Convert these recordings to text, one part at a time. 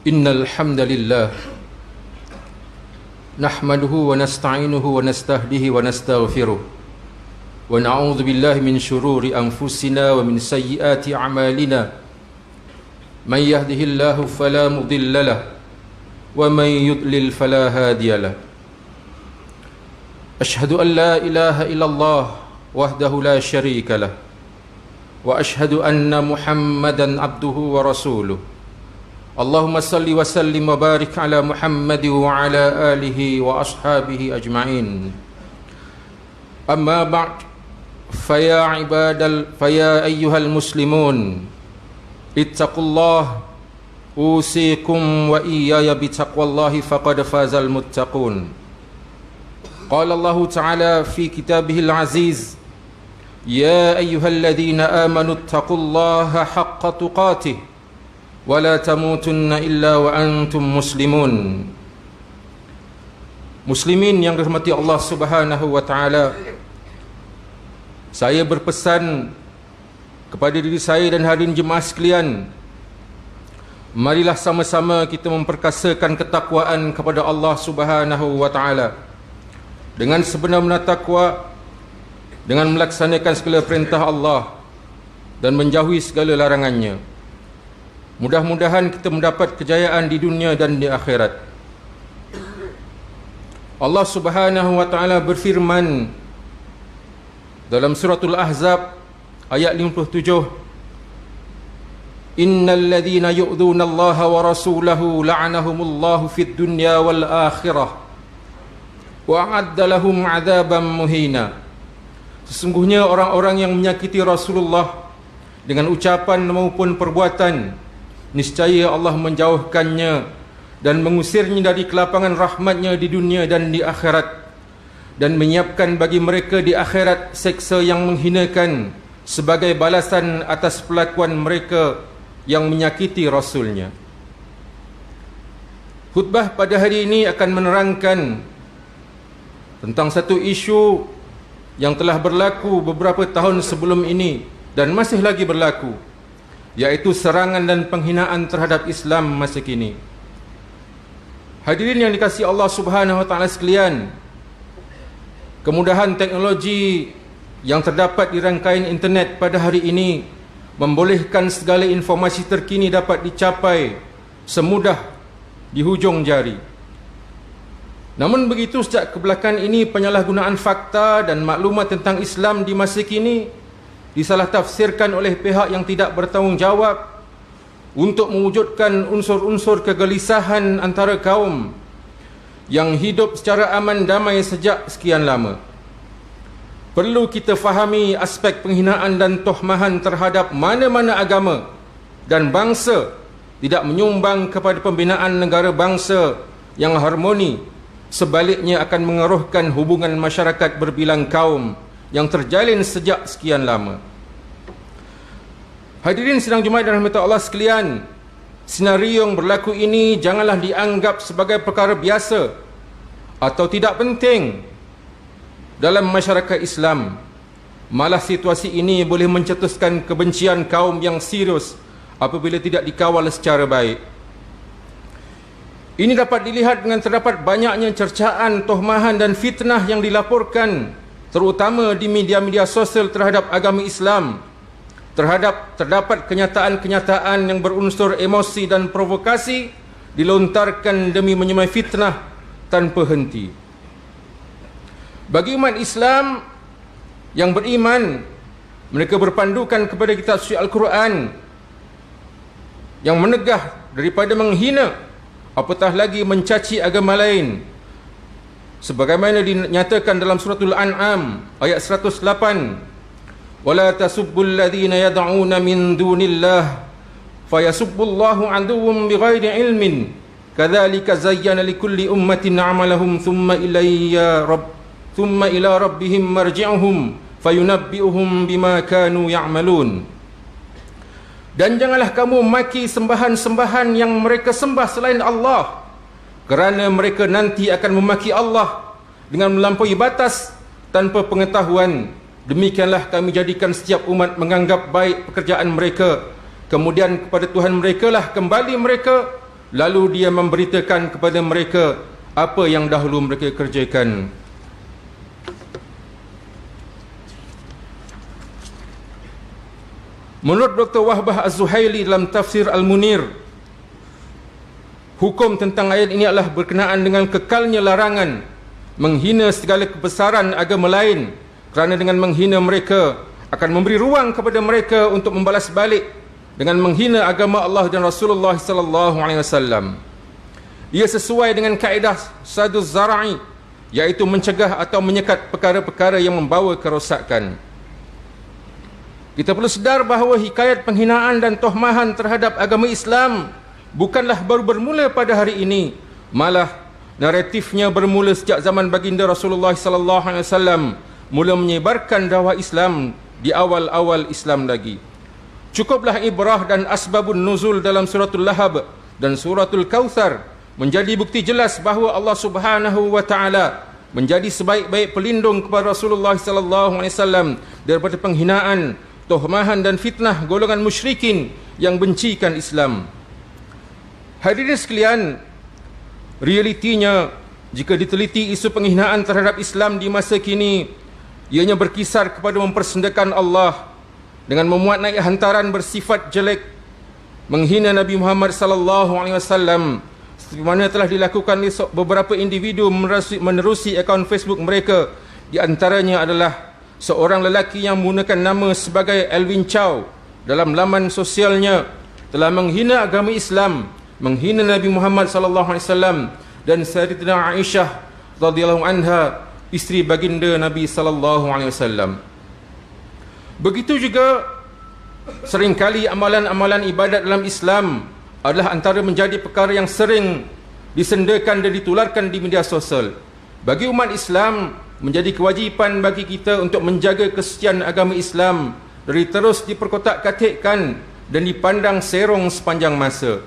إن الحمد لله نحمده ونستعينه ونستهديه ونستغفره ونعوذ بالله من شرور أنفسنا ومن سيئات أعمالنا من يهده الله فلا مضل له ومن يضلل فلا هادي له أشهد أن لا إله إلا الله وحده لا شريك له وأشهد أن محمدا عبده ورسوله اللهم صل وسلم وبارك على محمد وعلى آله وأصحابه أجمعين أما بعد فيا أيها المسلمون اتقوا الله أوصيكم وإياي بتقوى الله فقد فاز المتقون قال الله تعالى في كتابه العزيز يا أيها الذين آمنوا اتقوا الله حق تقاته ولا تموتن إلا وأنتم مسلمون. Muslimin yang dirahmati Allah Subhanahu wa taala, saya berpesan kepada diri saya dan hadirin jemaah sekalian, marilah sama-sama kita memperkasakan ketakwaan kepada Allah Subhanahu wa taala dengan sebenar-benar takwa, dengan melaksanakan segala perintah Allah dan menjauhi segala larangannya. Mudah-mudahan kita mendapat kejayaan di dunia dan di akhirat. Allah Subhanahu wa taala berfirman dalam suratul Ahzab ayat 57, Innal ladzina yu'dzuna Allah wa rasulahu la'anahumullahu fid dunya wal akhirah wa a'adda lahum 'adzaban muhina. Sesungguhnya orang-orang yang menyakiti Rasulullah dengan ucapan maupun perbuatan, niscaya Allah menjauhkannya dan mengusirnya dari kelapangan rahmatnya di dunia dan di akhirat, dan menyiapkan bagi mereka di akhirat seksa yang menghinakan sebagai balasan atas perlakuan mereka yang menyakiti Rasulnya. Khutbah pada hari ini akan menerangkan tentang satu isu yang telah berlaku beberapa tahun sebelum ini dan masih lagi berlaku, yaitu serangan dan penghinaan terhadap Islam masa kini. Hadirin yang dikasihi Allah Subhanahu wa taala sekalian, kemudahan teknologi yang terdapat di rangkaian internet pada hari ini membolehkan segala informasi terkini dapat dicapai semudah di hujung jari. Namun begitu, sejak kebelakangan ini penyalahgunaan fakta dan maklumat tentang Islam di masa kini disalah tafsirkan oleh pihak yang tidak bertanggungjawab untuk mewujudkan unsur-unsur kegelisahan antara kaum yang hidup secara aman damai sejak sekian lama. Perlu kita fahami aspek penghinaan dan tohmahan terhadap mana-mana agama dan bangsa tidak menyumbang kepada pembinaan negara bangsa yang harmoni, sebaliknya akan mengeruhkan hubungan masyarakat berbilang kaum yang terjalin sejak sekian lama. Hadirin sidang Jumaat dan rahmat Allah sekalian, senario yang berlaku ini janganlah dianggap sebagai perkara biasa atau tidak penting dalam masyarakat Islam. Malah situasi ini boleh mencetuskan kebencian kaum yang serius apabila tidak dikawal secara baik. Ini dapat dilihat dengan terdapat banyaknya cercaan, tohmahan dan fitnah yang dilaporkan terutama di media-media sosial terhadap agama Islam. Terdapat kenyataan-kenyataan yang berunsur emosi dan provokasi dilontarkan demi menyemai fitnah tanpa henti. Bagi umat Islam yang beriman, mereka berpandukan kepada kitab suci Al-Quran yang menegah daripada menghina apatah lagi mencaci agama lain, sebagaimana dinyatakan dalam suratul An'am ayat 108, wala tasubbul ladzina yad'una min dunillah fayasubbullahu aduwwum bighairi ilmin kadzalika zayyana likulli ummatin 'amalahum thumma ila rabbihim marji'uhum fayunabbi'uhum bima kanu ya'malun. Dan janganlah kamu maki sembahan-sembahan yang mereka sembah selain Allah, kerana mereka nanti akan memaki Allah dengan melampaui batas tanpa pengetahuan. Demikianlah kami jadikan setiap umat menganggap baik pekerjaan mereka, kemudian kepada Tuhan mereka lah kembali mereka, lalu dia memberitakan kepada mereka apa yang dahulu mereka kerjakan. Menurut Dr. Wahbah Az-Zuhaili dalam tafsir Al-Munir, hukum tentang ayat ini adalah berkenaan dengan kekalnya larangan menghina segala kebesaran agama lain, kerana dengan menghina mereka akan memberi ruang kepada mereka untuk membalas balik dengan menghina agama Allah dan Rasulullah sallallahu alaihi wasallam. Ia sesuai dengan kaedah saduz zara'i, iaitu mencegah atau menyekat perkara-perkara yang membawa kerosakan. Kita perlu sedar bahawa hikayat penghinaan dan tohmahan terhadap agama Islam bukanlah baru bermula pada hari ini, malah naratifnya bermula sejak zaman baginda Rasulullah sallallahu alaihi wasallam mula menyebarkan dakwah Islam di awal-awal Islam lagi. Cukuplah ibrah dan asbabun nuzul dalam suratul Lahab dan suratul Kautsar menjadi bukti jelas bahawa Allah Subhanahu wa taala menjadi sebaik-baik pelindung kepada Rasulullah sallallahu alaihi wasallam daripada penghinaan, tohmahan dan fitnah golongan musyrikin yang bencikan Islam. Hadirin sekalian, realitinya jika diteliti isu penghinaan terhadap Islam di masa kini, ianya berkisar kepada mempersendakan Allah dengan memuat naik hantaran bersifat jelek, menghina Nabi Muhammad sallallahu alaihi wasallam, seperti mana telah dilakukan oleh beberapa individu menerusi akaun Facebook mereka. Di antaranya adalah seorang lelaki yang menggunakan nama sebagai Alvin Chow dalam laman sosialnya telah menghina agama Islam, menghina Nabi Muhammad sallallahu alaihi wasallam dan Sayyidatina Aisyah radhiyallahu anha, isteri baginda Nabi sallallahu alaihi wasallam. Begitu juga seringkali amalan-amalan ibadat dalam Islam adalah antara menjadi perkara yang sering disendakan dan ditularkan di media sosial. Bagi umat Islam, menjadi kewajipan bagi kita untuk menjaga kesucian agama Islam dari terus diperkotak-katikkan dan dipandang serong sepanjang masa.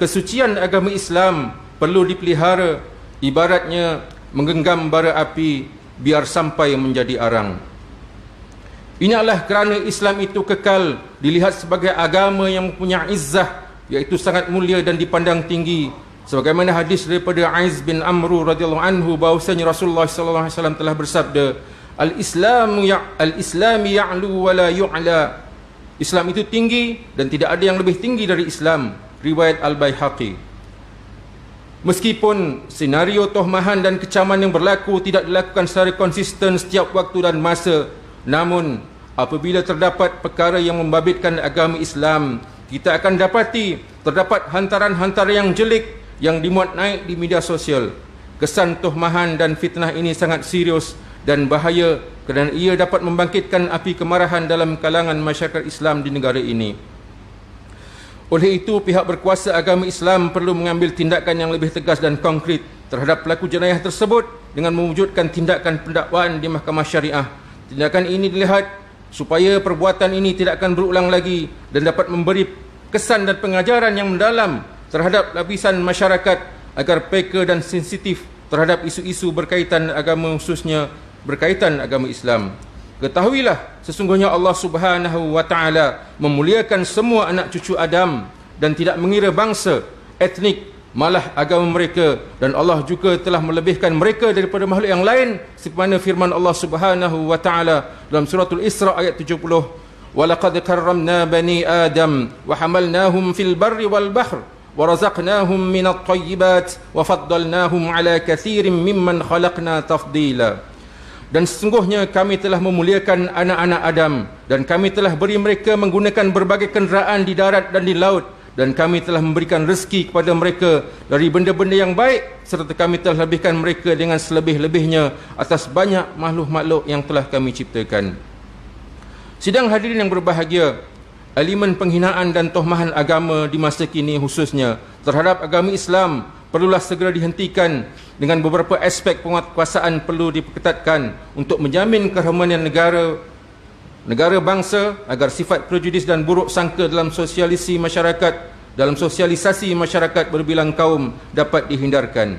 Kesucian agama Islam perlu dipelihara, ibaratnya menggenggam bara api biar sampai menjadi arang. Ini adalah kerana Islam itu kekal dilihat sebagai agama yang mempunyai izzah, iaitu sangat mulia dan dipandang tinggi. Sebagaimana hadis daripada Aiz bin Amru radhiyallahu anhu bahwasanya Rasulullah sallallahu alaihi wasallam telah bersabda, Al-Islamu ya'lu wa la yu'la. Islam itu tinggi dan tidak ada yang lebih tinggi dari Islam. Riwayat Al-Baihaqi. Meskipun senario tohmahan dan kecaman yang berlaku tidak dilakukan secara konsisten setiap waktu dan masa, namun apabila terdapat perkara yang membabitkan agama Islam, kita akan dapati terdapat hantaran-hantaran yang jelek yang dimuat naik di media sosial. Kesan tohmahan dan fitnah ini sangat serius dan bahaya kerana ia dapat membangkitkan api kemarahan dalam kalangan masyarakat Islam di negara ini. Oleh itu, pihak berkuasa agama Islam perlu mengambil tindakan yang lebih tegas dan konkret terhadap pelaku jenayah tersebut dengan mewujudkan tindakan pendakwaan di mahkamah syariah. Tindakan ini dilihat supaya perbuatan ini tidak akan berulang lagi dan dapat memberi kesan dan pengajaran yang mendalam terhadap lapisan masyarakat agar peka dan sensitif terhadap isu-isu berkaitan agama, khususnya berkaitan agama Islam. Ketahuilah, sesungguhnya Allah Subhanahu wa taala memuliakan semua anak cucu Adam dan tidak mengira bangsa, etnik, malah agama mereka, dan Allah juga telah melebihkan mereka daripada makhluk yang lain sebagaimana firman Allah Subhanahu wa taala dalam suratul Isra ayat 70, "Walaqad karramna bani Adam wa hamalnahum fil barri wal bahr wa razaqnahum minat thayyibat wa faddalnahum ala katsirin mimman khalaqna tafdila." Dan sesungguhnya kami telah memuliakan anak-anak Adam dan kami telah beri mereka menggunakan berbagai kenderaan di darat dan di laut, dan kami telah memberikan rezeki kepada mereka dari benda-benda yang baik, serta kami telah lebihkan mereka dengan selebih-lebihnya atas banyak makhluk-makhluk yang telah kami ciptakan. Sidang hadirin yang berbahagia, elemen penghinaan dan tohmahan agama di masa kini khususnya terhadap agama Islam perlulah segera dihentikan dengan beberapa aspek penguatkuasaan perlu diperketatkan untuk menjamin keharmonian negara bangsa agar sifat prejudis dan buruk sangka dalam sosialisasi masyarakat berbilang kaum dapat dihindarkan.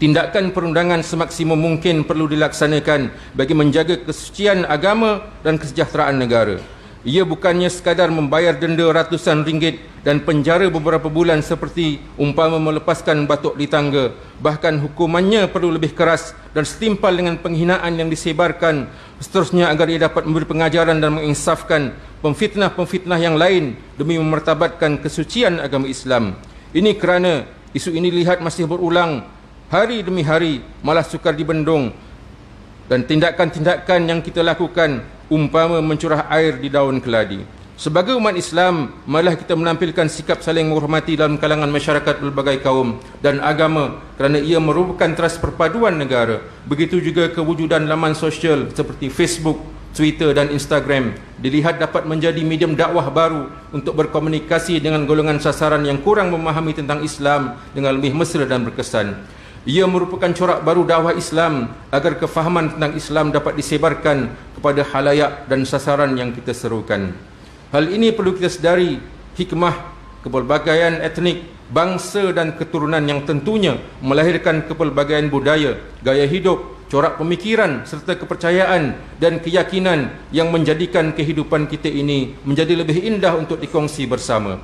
Tindakan perundangan semaksimum mungkin perlu dilaksanakan bagi menjaga kesucian agama dan kesejahteraan negara. Ia bukannya sekadar membayar denda ratusan ringgit dan penjara beberapa bulan seperti umpama melepaskan batuk di tangga. Bahkan hukumannya perlu lebih keras dan setimpal dengan penghinaan yang disebarkan seterusnya agar ia dapat memberi pengajaran dan menginsafkan pemfitnah-pemfitnah yang lain demi memartabatkan kesucian agama Islam. Ini kerana isu ini lihat masih berulang hari demi hari, malah sukar dibendung, dan tindakan-tindakan yang kita lakukan umpama mencurah air di daun keladi. Sebagai umat Islam, malah kita menampilkan sikap saling menghormati dalam kalangan masyarakat berbagai kaum dan agama kerana ia merupakan teras perpaduan negara. Begitu juga kewujudan laman sosial seperti Facebook, Twitter dan Instagram dilihat dapat menjadi medium dakwah baru untuk berkomunikasi dengan golongan sasaran yang kurang memahami tentang Islam dengan lebih mesra dan berkesan. Ia merupakan corak baru dakwah Islam agar kefahaman tentang Islam dapat disebarkan kepada khalayak dan sasaran yang kita serukan. Hal ini perlu kita sedari hikmah kepelbagaian etnik, bangsa dan keturunan yang tentunya melahirkan kepelbagaian budaya, gaya hidup, corak pemikiran serta kepercayaan dan keyakinan yang menjadikan kehidupan kita ini menjadi lebih indah untuk dikongsi bersama.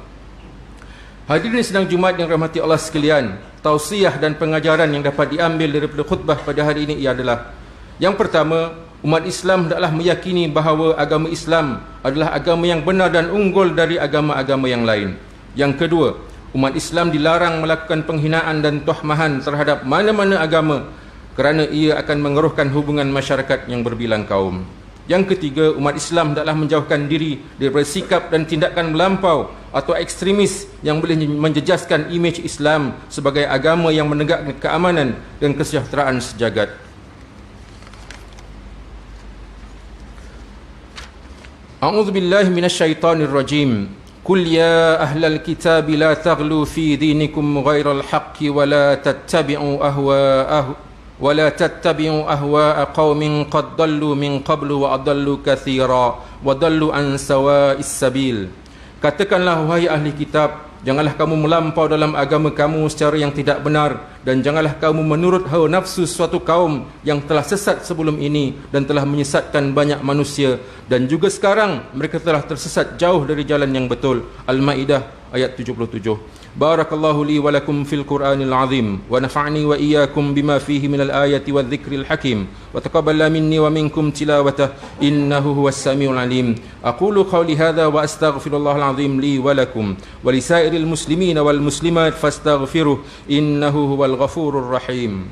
Hadirin sidang Jumaat yang rahmati Allah sekalian, tausiah dan pengajaran yang dapat diambil daripada khutbah pada hari ini adalah: yang pertama, umat Islam hendaklah meyakini bahawa agama Islam adalah agama yang benar dan unggul dari agama-agama yang lain. Yang kedua, umat Islam dilarang melakukan penghinaan dan tuhmahan terhadap mana-mana agama kerana ia akan mengeruhkan hubungan masyarakat yang berbilang kaum. Yang ketiga, umat Islam hendaklah menjauhkan diri daripada sikap dan tindakan melampau atau ekstremis yang boleh menjejaskan imej Islam sebagai agama yang menegakkan keamanan dan kesejahteraan sejagat. A'udzu billahi minasyaitonir rajim. Qul ya ahlal kitab la taghlu fi dinikum ghairal haqqi wa la tattabi'u ahwa'a qaumin qad dallu min qablu wa adallu katsira wa dallu an sawa'is sabil. Katakanlah wahai ahli kitab, janganlah kamu melampau dalam agama kamu secara yang tidak benar, dan janganlah kamu menurut hawa nafsu suatu kaum yang telah sesat sebelum ini dan telah menyesatkan banyak manusia, dan juga sekarang mereka telah tersesat jauh dari jalan yang betul. Al-Maidah ayat 77. Barakallahu li wa lakum fil Qur'anil azim wa nafa'ni wa iyyakum bima fihi minal ayati wadh-dhikril hakim wa taqabbala minni wa minkum tilawatahu innahu huwas samiul alim. Aqulu qawli hadha wa astaghfirullahal azim li wa lakum wa lisairil muslimina wal muslimat fastaghfiruh innahu huwal ghafurur rahim.